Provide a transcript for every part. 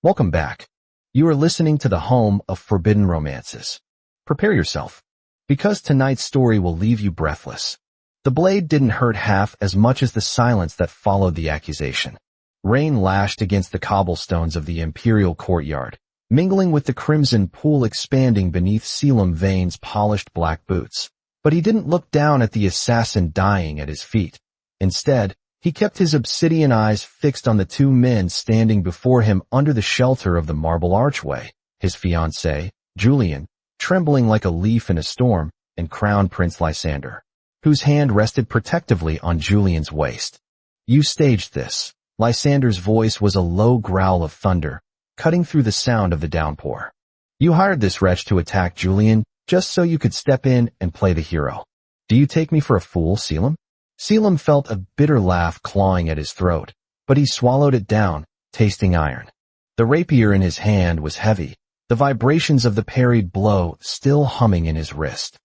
Welcome back. You are listening to the home of forbidden romances. Prepare yourself, because tonight's story will leave you breathless. The blade didn't hurt half as much as the silence that followed the accusation. Rain lashed against the cobblestones of the imperial courtyard, mingling with the crimson pool expanding beneath Selim Vane's polished black boots. But he didn't look down at the assassin dying at his feet. Instead, he kept his obsidian eyes fixed on the two men standing before him under the shelter of the marble archway, his fiancée, Julian, trembling like a leaf in a storm, and Crown Prince Lysander, whose hand rested protectively on Julian's waist. "You staged this." Lysander's voice was a low growl of thunder, cutting through the sound of the downpour. "You hired this wretch to attack Julian just so you could step in and play the hero. Do you take me for a fool, Selim?" Selim felt a bitter laugh clawing at his throat, but he swallowed it down, tasting iron. The rapier in his hand was heavy, the vibrations of the parried blow still humming in his wrist.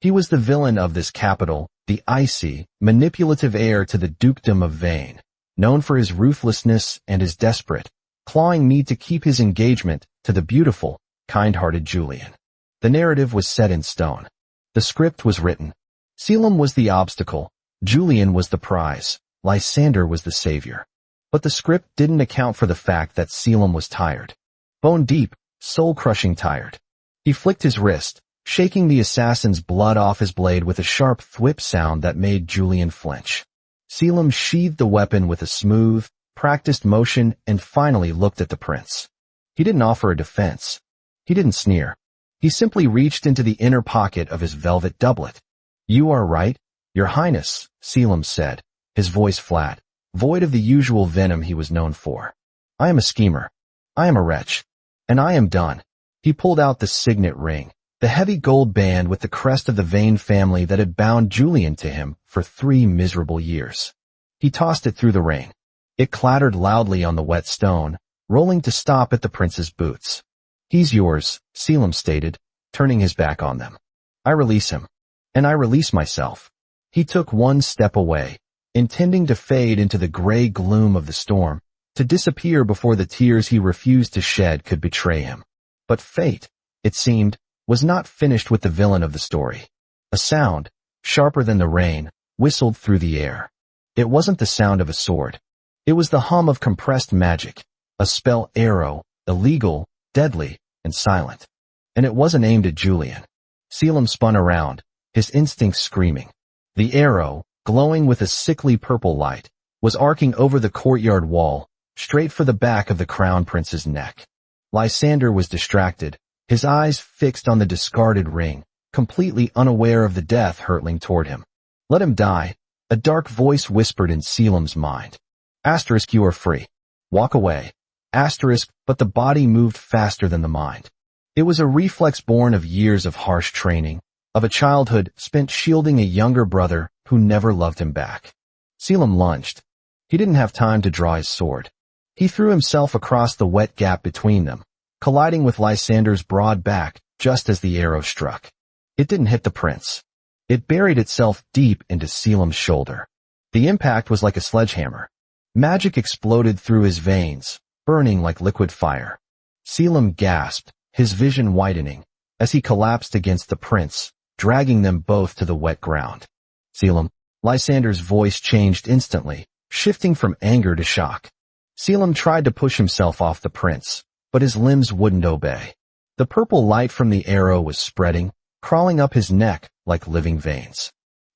He was the villain of this capital, the icy, manipulative heir to the dukedom of Vane, known for his ruthlessness and his desperate, clawing need to keep his engagement to the beautiful, kind-hearted Julian. The narrative was set in stone. The script was written. Selim was the obstacle, Julian was the prize, Lysander was the savior. But the script didn't account for the fact that Selim was tired. Bone deep, soul-crushing tired. He flicked his wrist, shaking the assassin's blood off his blade with a sharp thwip sound that made Julian flinch. Selim sheathed the weapon with a smooth, practiced motion and finally looked at the prince. He didn't offer a defense. He didn't sneer. He simply reached into the inner pocket of his velvet doublet. "You are right, Your Highness," Selim said, his voice flat, void of the usual venom he was known for. "I am a schemer. I am a wretch. And I am done." He pulled out the signet ring, the heavy gold band with the crest of the Vane family that had bound Julian to him for 3 miserable years. He tossed it through the rain. It clattered loudly on the wet stone, rolling to stop at the prince's boots. "He's yours," Selim stated, turning his back on them. "I release him. And I release myself." He took one step away, intending to fade into the gray gloom of the storm, to disappear before the tears he refused to shed could betray him. But fate, it seemed, was not finished with the villain of the story. A sound, sharper than the rain, whistled through the air. It wasn't the sound of a sword. It was the hum of compressed magic, a spell arrow, illegal, deadly, and silent. And it wasn't aimed at Julian. Selim spun around, his instincts screaming. The arrow, glowing with a sickly purple light, was arcing over the courtyard wall, straight for the back of the crown prince's neck. Lysander was distracted, his eyes fixed on the discarded ring, completely unaware of the death hurtling toward him. "Let him die," a dark voice whispered in Selim's mind. Asterisk, "You are free. Walk away." Asterisk, but the body moved faster than the mind. It was a reflex born of years of harsh training, of a childhood spent shielding a younger brother who never loved him back. Selim lunged. He didn't have time to draw his sword. He threw himself across the wet gap between them, colliding with Lysander's broad back just as the arrow struck. It didn't hit the prince. It buried itself deep into Selim's shoulder. The impact was like a sledgehammer. Magic exploded through his veins, burning like liquid fire. Selim gasped, his vision widening, as he collapsed against the prince, dragging them both to the wet ground. "Selim." Lysander's voice changed instantly, shifting from anger to shock. Selim tried to push himself off the prince, but his limbs wouldn't obey. The purple light from the arrow was spreading, crawling up his neck like living veins.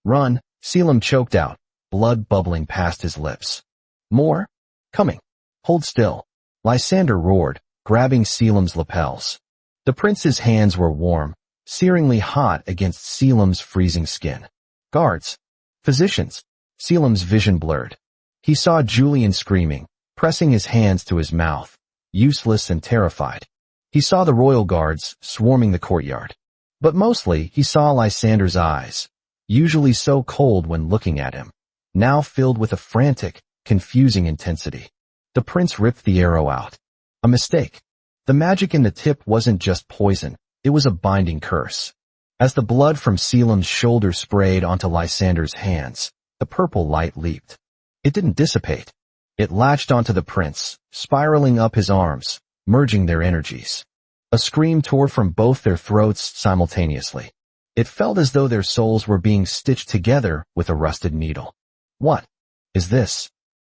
"Run," Selim choked out, blood bubbling past his lips. "More? Coming. Hold still." Lysander roared, grabbing Selim's lapels. The prince's hands were warm, searingly hot against Selim's freezing skin. "Guards. Physicians." Selim's vision blurred. He saw Julian screaming, pressing his hands to his mouth, useless and terrified. He saw the royal guards swarming the courtyard. But mostly he saw Lysander's eyes, usually so cold when looking at him, now filled with a frantic, confusing intensity. The prince ripped the arrow out. A mistake. The magic in the tip wasn't just poison, it was a binding curse. As the blood from Selim's shoulder sprayed onto Lysander's hands, the purple light leaped. It didn't dissipate. It latched onto the prince, spiraling up his arms, merging their energies. A scream tore from both their throats simultaneously. It felt as though their souls were being stitched together with a rusted needle. What is this?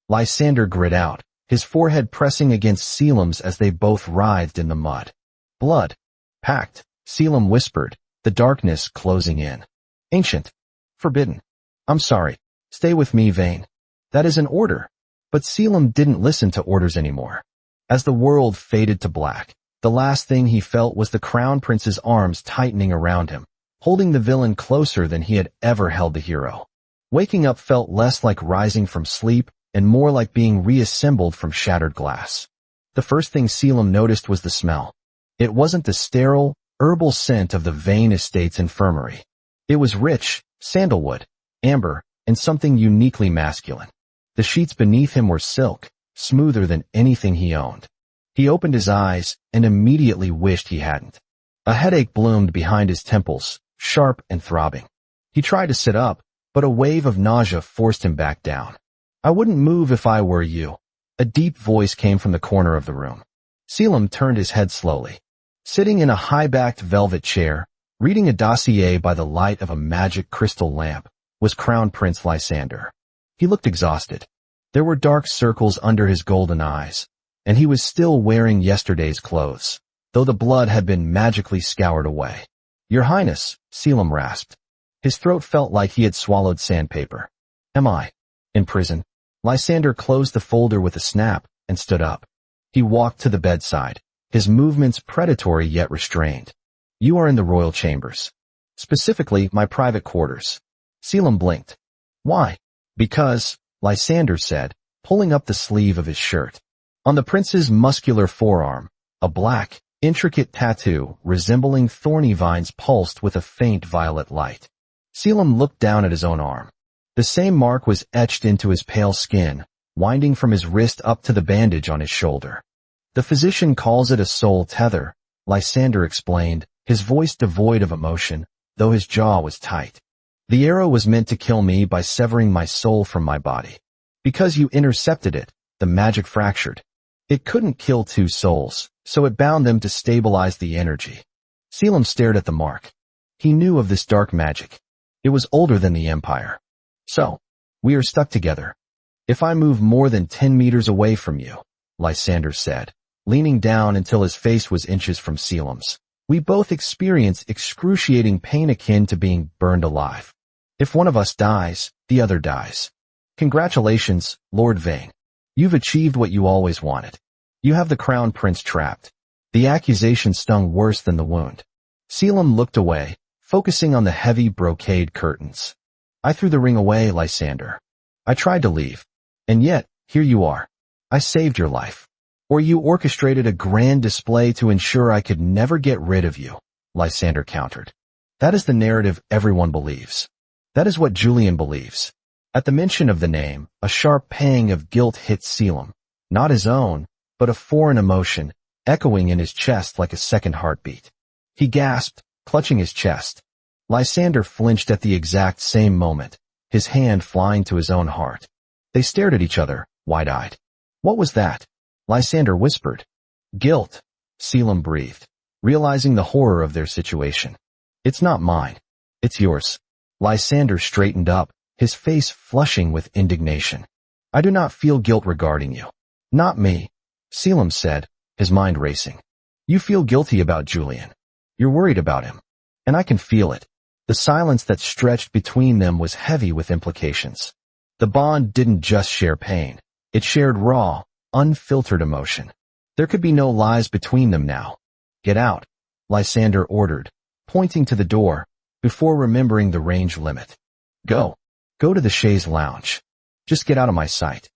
Lysander grit out, his forehead pressing against Selim's as they both writhed in the mud. Blood. Pact, Selim whispered, the darkness closing in. Ancient. Forbidden. I'm sorry. Stay with me, Vayne. That is an order. But Selim didn't listen to orders anymore. As the world faded to black, the last thing he felt was the Crown Prince's arms tightening around him, holding the villain closer than he had ever held the hero. Waking up felt less like rising from sleep and more like being reassembled from shattered glass. The first thing Selim noticed was the smell. It wasn't the sterile, herbal scent of the Vayne Estate's infirmary. It was rich, sandalwood, amber, and something uniquely masculine. The sheets beneath him were silk, smoother than anything he owned. He opened his eyes and immediately wished he hadn't. A headache bloomed behind his temples, sharp and throbbing. He tried to sit up, but a wave of nausea forced him back down. I wouldn't move if I were you. A deep voice came from the corner of the room. Selim turned his head slowly. Sitting in a high-backed velvet chair, reading a dossier by the light of a magic crystal lamp, was Crown Prince Lysander. He looked exhausted. There were dark circles under his golden eyes, and he was still wearing yesterday's clothes, though the blood had been magically scoured away. Your Highness, Selim rasped. His throat felt like he had swallowed sandpaper. Am I in prison? Lysander closed the folder with a snap and stood up. He walked to the bedside, his movements predatory yet restrained. You are in the royal chambers. Specifically, my private quarters. Selim blinked. Why? Because, Lysander said, pulling up the sleeve of his shirt. On the prince's muscular forearm, a black, intricate tattoo resembling thorny vines pulsed with a faint violet light. Selim looked down at his own arm. The same mark was etched into his pale skin, winding from his wrist up to the bandage on his shoulder. The physician calls it a soul tether, Lysander explained, his voice devoid of emotion, though his jaw was tight. The arrow was meant to kill me by severing my soul from my body. Because you intercepted it, the magic fractured. It couldn't kill two souls, so it bound them to stabilize the energy. Selim stared at the mark. He knew of this dark magic. It was older than the Empire. So, we are stuck together. If I move more than 10 meters away from you, Lysander said, leaning down until his face was inches from Selim's, we both experience excruciating pain akin to being burned alive. If one of us dies, the other dies. Congratulations, Lord Vayne. You've achieved what you always wanted. You have the Crown Prince trapped. The accusation stung worse than the wound. Selim looked away, focusing on the heavy brocade curtains. I threw the ring away, Lysander. I tried to leave. And yet, here you are. I saved your life. Or you orchestrated a grand display to ensure I could never get rid of you, Lysander countered. That is the narrative everyone believes. That is what Julian believes. At the mention of the name, a sharp pang of guilt hit Selim. Not his own, but a foreign emotion, echoing in his chest like a second heartbeat. He gasped, clutching his chest. Lysander flinched at the exact same moment, his hand flying to his own heart. They stared at each other, wide-eyed. What was that? Lysander whispered. Guilt, Selim breathed, realizing the horror of their situation. It's not mine. It's yours. Lysander straightened up, his face flushing with indignation. I do not feel guilt regarding you. Not me, Selim said, his mind racing. You feel guilty about Julian. You're worried about him. And I can feel it. The silence that stretched between them was heavy with implications. The bond didn't just share pain. It shared raw, unfiltered emotion. There could be no lies between them now. Get out, Lysander ordered, pointing to the door, before remembering the range limit. Go. Go to the chaise lounge. Just get out of my sight.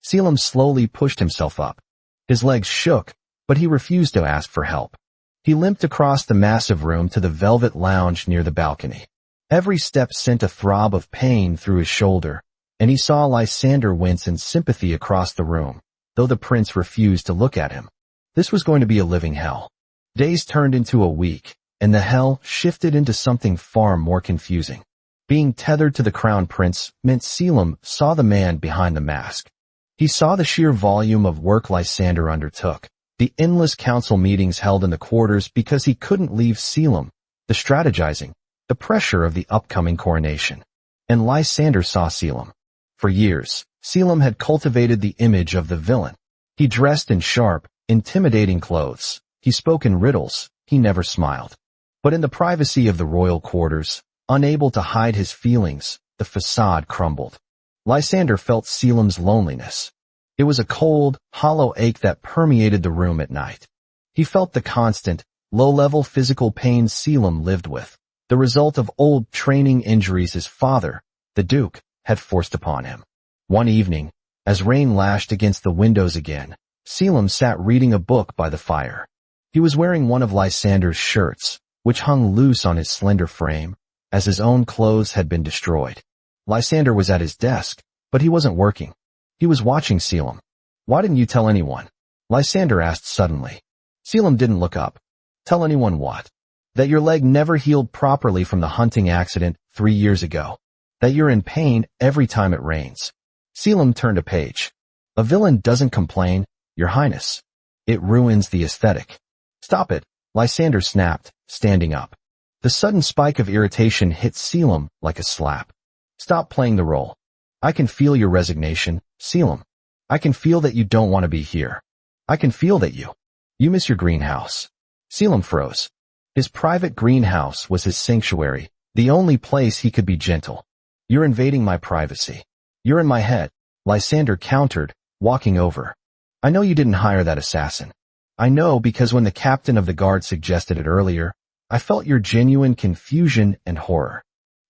Selim slowly pushed himself up. His legs shook, but he refused to ask for help. He limped across the massive room to the velvet lounge near the balcony. Every step sent a throb of pain through his shoulder, and he saw Lysander wince in sympathy across the room, though the prince refused to look at him. This was going to be a living hell. Days turned into a week, and the hell shifted into something far more confusing. Being tethered to the Crown Prince meant Selim saw the man behind the mask. He saw the sheer volume of work Lysander undertook, The endless council meetings held in the quarters because he couldn't leave Selim, the strategizing, the pressure of the upcoming coronation. And Lysander saw Selim. For years, Selim had cultivated the image of the villain. He dressed in sharp, intimidating clothes. He spoke in riddles. He never smiled. But in the privacy of the royal quarters, unable to hide his feelings, the facade crumbled. Lysander felt Selim's loneliness. It was a cold, hollow ache that permeated the room at night. He felt the constant, low-level physical pain Selim lived with, the result of old training injuries his father, the Duke, had forced upon him. One evening, as rain lashed against the windows again, Selim sat reading a book by the fire. He was wearing one of Lysander's shirts, which hung loose on his slender frame, as his own clothes had been destroyed. Lysander was at his desk, but he wasn't working. He was watching Selim. "Why didn't you tell anyone?" Lysander asked suddenly. Selim didn't look up. "Tell anyone what?" "That your leg never healed properly from the hunting accident 3 years ago. That you're in pain every time it rains." Selim turned a page. "A villain doesn't complain, Your Highness. It ruins the aesthetic." "Stop it," Lysander snapped, standing up. The sudden spike of irritation hit Selim like a slap. "Stop playing the role. I can feel your resignation, Selim. I can feel that you don't want to be here. I can feel that you miss your greenhouse." Selim froze. His private greenhouse was his sanctuary, the only place he could be gentle. "You're invading my privacy. You're in my head," Lysander countered, walking over. "I know you didn't hire that assassin. I know because when the captain of the guard suggested it earlier, I felt your genuine confusion and horror."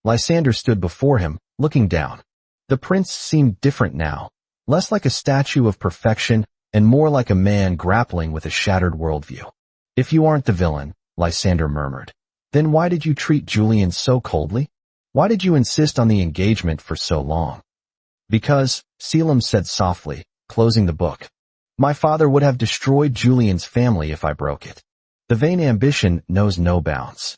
Lysander stood before him, looking down. The prince seemed different now, less like a statue of perfection and more like a man grappling with a shattered worldview. "If you aren't the villain," Lysander murmured, "then why did you treat Julian so coldly? Why did you insist on the engagement for so long?" "Because," Selim said softly, closing the book, "my father would have destroyed Julian's family if I broke it. The vain ambition knows no bounds.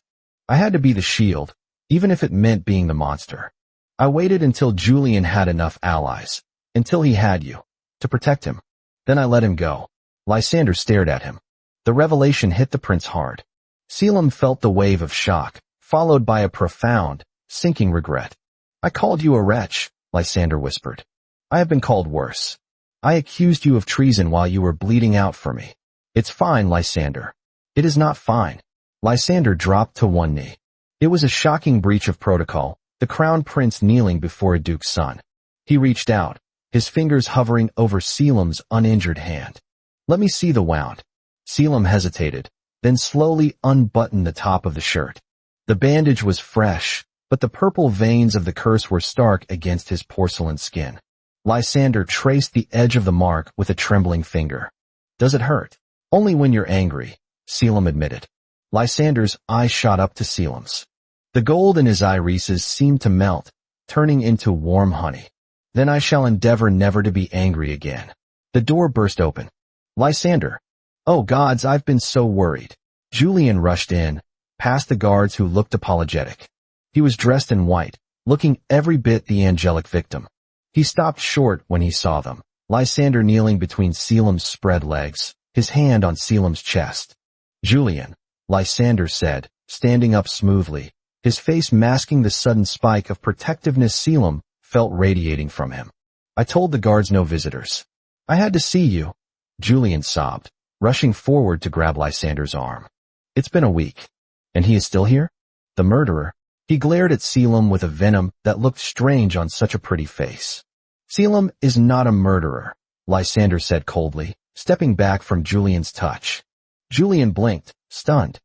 I had to be the shield, even if it meant being the monster. I waited until Julian had enough allies, until he had you, to protect him. Then I let him go." Lysander stared at him. The revelation hit the prince hard. Selim felt the wave of shock, followed by a profound, sinking regret. "I called you a wretch," Lysander whispered. "I have been called worse. I accused you of treason while you were bleeding out for me. It's fine, Lysander." "It is not fine." Lysander dropped to one knee. It was a shocking breach of protocol, the crown prince kneeling before a duke's son. He reached out, his fingers hovering over Selim's uninjured hand. "Let me see the wound." Selim hesitated, then slowly unbuttoned the top of the shirt. The bandage was fresh, but the purple veins of the curse were stark against his porcelain skin. Lysander traced the edge of the mark with a trembling finger. "Does it hurt?" "Only when you're angry," Selim admitted. Lysander's eyes shot up to Selim's. The gold in his irises seemed to melt, turning into warm honey. "Then I shall endeavor never to be angry again." The door burst open. "Lysander." "Oh gods, I've been so worried." Julian rushed in, past the guards who looked apologetic. He was dressed in white, looking every bit the angelic victim. He stopped short when he saw them, Lysander kneeling between Selim's spread legs, his hand on Selim's chest. "Julian," Lysander said, standing up smoothly, his face masking the sudden spike of protectiveness Selim felt radiating from him. "I told the guards no visitors. I had to see you." Julian sobbed, rushing forward to grab Lysander's arm. "It's been a week. And he is still here? The murderer?" He glared at Selim with a venom that looked strange on such a pretty face. "Selim is not a murderer," Lysander said coldly, stepping back from Julian's touch. Julian blinked, stunned.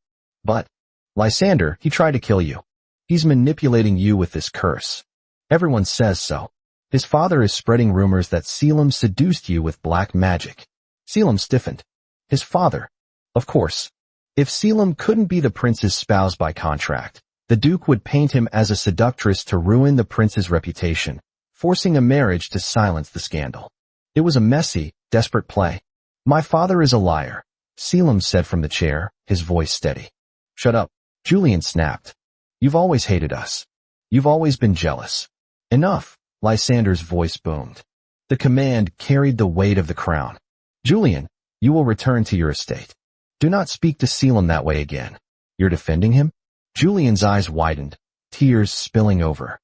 "But, Lysander, he tried to kill you. He's manipulating you with this curse. Everyone says so. His father is spreading rumors that Selim seduced you with black magic." Selim stiffened. His father? Of course. If Selim couldn't be the prince's spouse by contract, the Duke would paint him as a seductress to ruin the prince's reputation, forcing a marriage to silence the scandal. It was a messy, desperate play. "My father is a liar," Selim said from the chair, his voice steady. "Shut up," Julian snapped. "You've always hated us. You've always been jealous." "Enough," Lysander's voice boomed. The command carried the weight of the crown. "Julian, You will return to your estate. Do not speak to Selim that way again. You're defending him? Julian's eyes widened, tears spilling over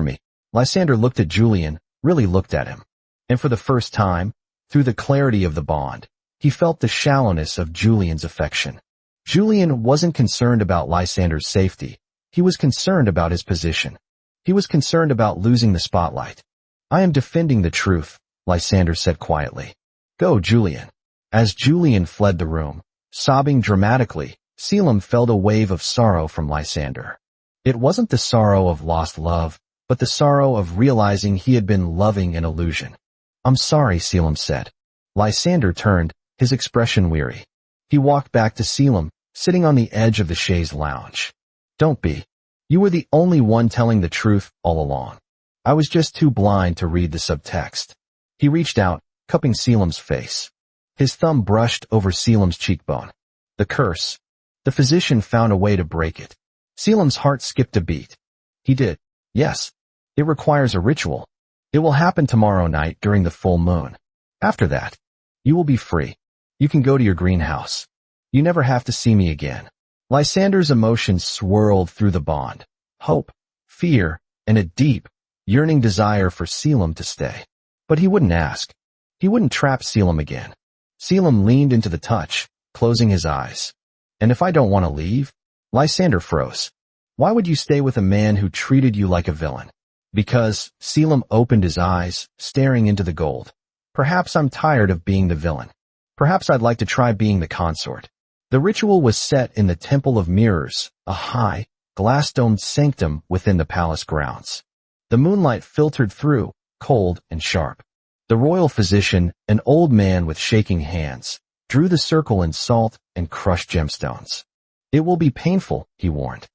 me. Lysander looked at Julian, really looked at him. And for the first time, through the clarity of the bond, he felt the shallowness of Julian's affection. Julian wasn't concerned about Lysander's safety. He was concerned about his position. He was concerned about losing the spotlight. I am defending the truth, Lysander said quietly. Go, Julian. As Julian fled the room, sobbing dramatically, Selim felt a wave of sorrow from Lysander. It wasn't the sorrow of lost love, but the sorrow of realizing he had been loving an illusion. I'm sorry, Selim said. Lysander turned, his expression weary. He walked back to Selim, sitting on the edge of the chaise lounge. Don't be. You were the only one telling the truth all along. I was just too blind to read the subtext. He reached out, cupping Selim's face. His thumb brushed over Selim's cheekbone. The curse. The physician found a way to break it. Selim's heart skipped a beat. He did. Yes. It requires a ritual. It will happen tomorrow night during the full moon. After that, you will be free. You can go to your greenhouse. You never have to see me again. Lysander's emotions swirled through the bond. Hope, fear, and a deep, yearning desire for Selim to stay. But he wouldn't ask. He wouldn't trap Selim again. Selim leaned into the touch, closing his eyes. And if I don't want to leave? Lysander froze. Why would you stay with a man who treated you like a villain? Because, Selim opened his eyes, staring into the gold. Perhaps I'm tired of being the villain. Perhaps I'd like to try being the consort. The ritual was set in the Temple of Mirrors, a high, glass-domed sanctum within the palace grounds. The moonlight filtered through, cold and sharp. The royal physician, an old man with shaking hands, drew the circle in salt and crushed gemstones. It will be painful, he warned.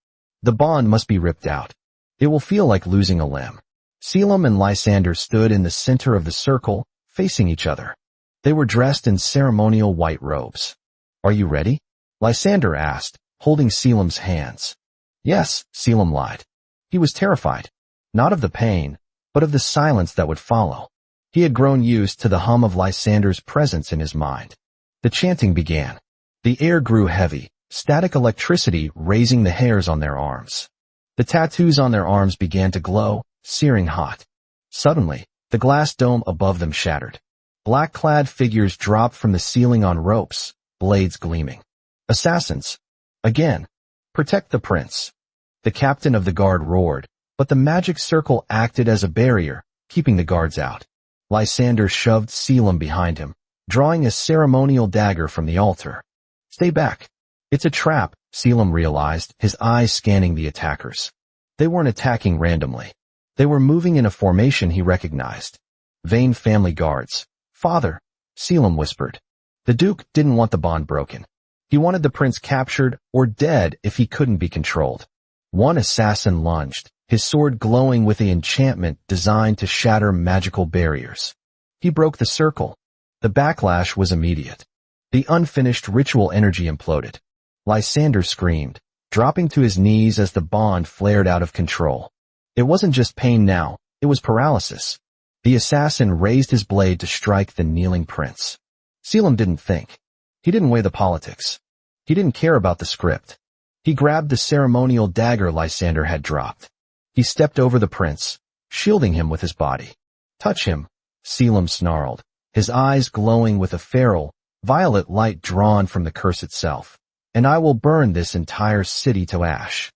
The bond must be ripped out. It will feel like losing a limb. Selim and Lysander stood in the center of the circle, facing each other. They were dressed in ceremonial white robes. Are you ready? Lysander asked, holding Selim's hands. Yes, Selim lied. He was terrified, not of the pain, but of the silence that would follow. He had grown used to the hum of Lysander's presence in his mind. The chanting began. The air grew heavy, static electricity raising the hairs on their arms. The tattoos on their arms began to glow, searing hot. Suddenly, the glass dome above them shattered. Black-clad figures dropped from the ceiling on ropes, blades gleaming. Assassins. Again. Protect the prince. The captain of the guard roared, but the magic circle acted as a barrier, keeping the guards out. Lysander shoved Selim behind him, drawing a ceremonial dagger from the altar. Stay back. It's a trap, Selim realized, his eyes scanning the attackers. They weren't attacking randomly. They were moving in a formation he recognized. Vane family guards. Father, Selim whispered. The Duke didn't want the bond broken. He wanted the prince captured or dead if he couldn't be controlled. One assassin lunged, his sword glowing with the enchantment designed to shatter magical barriers. He broke the circle. The backlash was immediate. The unfinished ritual energy imploded. Lysander screamed, dropping to his knees as the bond flared out of control. It wasn't just pain now, it was paralysis. The assassin raised his blade to strike the kneeling prince. Selim didn't think. He didn't weigh the politics. He didn't care about the script. He grabbed the ceremonial dagger Lysander had dropped. He stepped over the prince, shielding him with his body. Touch him, Selim snarled, his eyes glowing with a feral, violet light drawn from the curse itself. And I will burn this entire city to ash.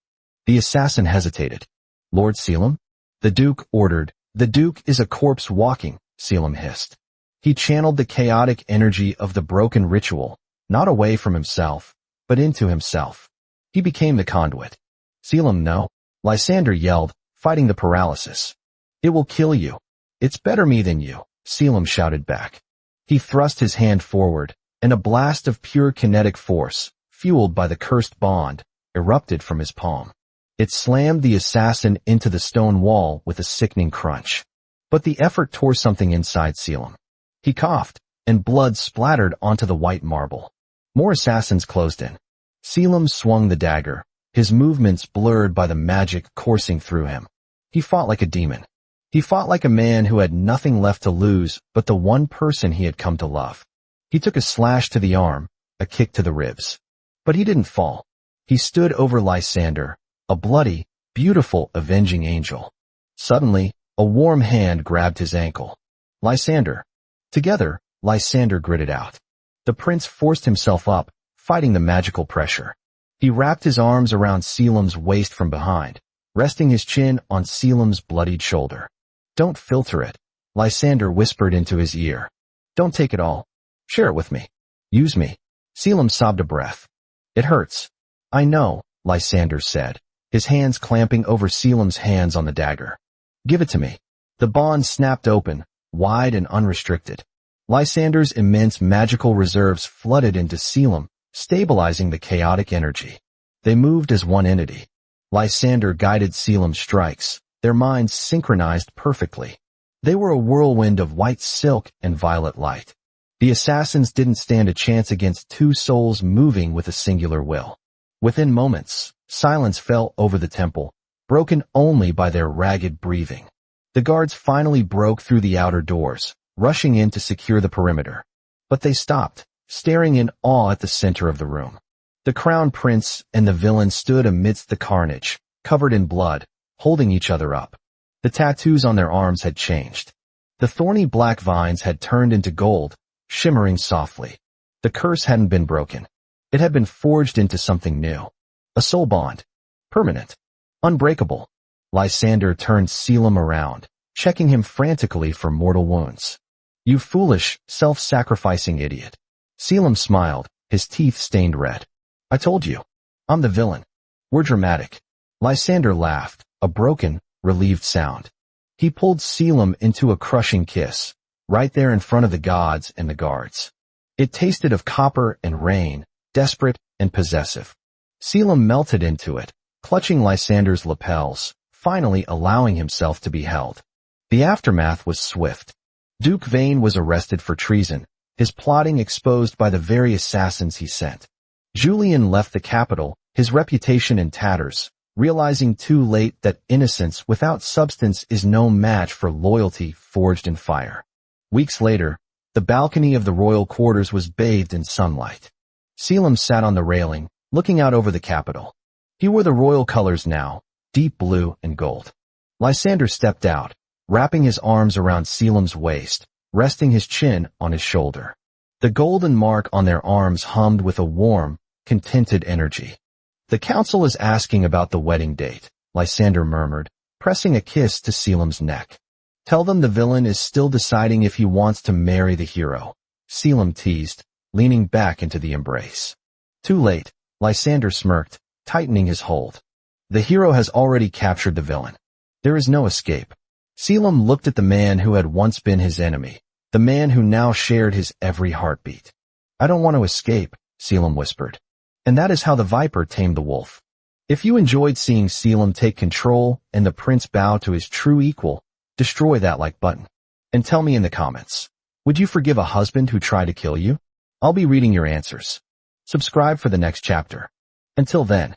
The assassin hesitated. Lord Selim? The Duke ordered. The Duke is a corpse walking, Selim hissed. He channeled the chaotic energy of the broken ritual, not away from himself, but into himself. He became the conduit. Selim, no. Lysander yelled, fighting the paralysis. It will kill you. It's better me than you, Selim shouted back. He thrust his hand forward, and a blast of pure kinetic force, fueled by the cursed bond, erupted from his palm. It slammed the assassin into the stone wall with a sickening crunch. But the effort tore something inside Selim. He coughed, and blood splattered onto the white marble. More assassins closed in. Selim swung the dagger, his movements blurred by the magic coursing through him. He fought like a demon. He fought like a man who had nothing left to lose but the one person he had come to love. He took a slash to the arm, a kick to the ribs. But he didn't fall. He stood over Lysander, a bloody, beautiful, avenging angel. Suddenly, a warm hand grabbed his ankle. Lysander. Together, Lysander gritted out. The prince forced himself up, fighting the magical pressure. He wrapped his arms around Selim's waist from behind, resting his chin on Selim's bloodied shoulder. Don't filter it, Lysander whispered into his ear. Don't take it all. Share it with me. Use me. Selim sobbed a breath. It hurts. I know, Lysander said, his hands clamping over Selim's hands on the dagger. Give it to me. The bond snapped open, wide and unrestricted. Lysander's immense magical reserves flooded into Selim, stabilizing the chaotic energy. They moved as one entity. Lysander guided Selim's strikes, their minds synchronized perfectly. They were a whirlwind of white silk and violet light. The assassins didn't stand a chance against two souls moving with a singular will. Within moments, silence fell over the temple, broken only by their ragged breathing. The guards finally broke through the outer doors, rushing in to secure the perimeter. But they stopped, staring in awe at the center of the room. The crown prince and the villain stood amidst the carnage, covered in blood, holding each other up. The tattoos on their arms had changed. The thorny black vines had turned into gold, shimmering softly. The curse hadn't been broken. It had been forged into something new. A soul bond. Permanent. Unbreakable. Lysander turned Selim around, checking him frantically for mortal wounds. You foolish, self-sacrificing idiot. Selim smiled, his teeth stained red. I told you. I'm the villain. We're dramatic. Lysander laughed, a broken, relieved sound. He pulled Selim into a crushing kiss, right there in front of the gods and the guards. It tasted of copper and rain, desperate and possessive. Selim melted into it, clutching Lysander's lapels, finally allowing himself to be held. The aftermath was swift. Duke Vane was arrested for treason, his plotting exposed by the very assassins he sent. Julian left the capital, his reputation in tatters, realizing too late that innocence without substance is no match for loyalty forged in fire. Weeks later, the balcony of the royal quarters was bathed in sunlight. Selim sat on the railing, looking out over the capital. He wore the royal colors now, deep blue and gold. Lysander stepped out, wrapping his arms around Selim's waist, resting his chin on his shoulder. The golden mark on their arms hummed with a warm, contented energy. The council is asking about the wedding date, Lysander murmured, pressing a kiss to Selim's neck. Tell them the villain is still deciding if he wants to marry the hero, Selim teased, leaning back into the embrace. Too late, Lysander smirked, tightening his hold. The hero has already captured the villain. There is no escape. Selim looked at the man who had once been his enemy, the man who now shared his every heartbeat. I don't want to escape, Selim whispered. And that is how the viper tamed the wolf. If you enjoyed seeing Selim take control and the prince bow to his true equal, destroy that like button. And tell me in the comments, would you forgive a husband who tried to kill you? I'll be reading your answers. Subscribe for the next chapter. Until then.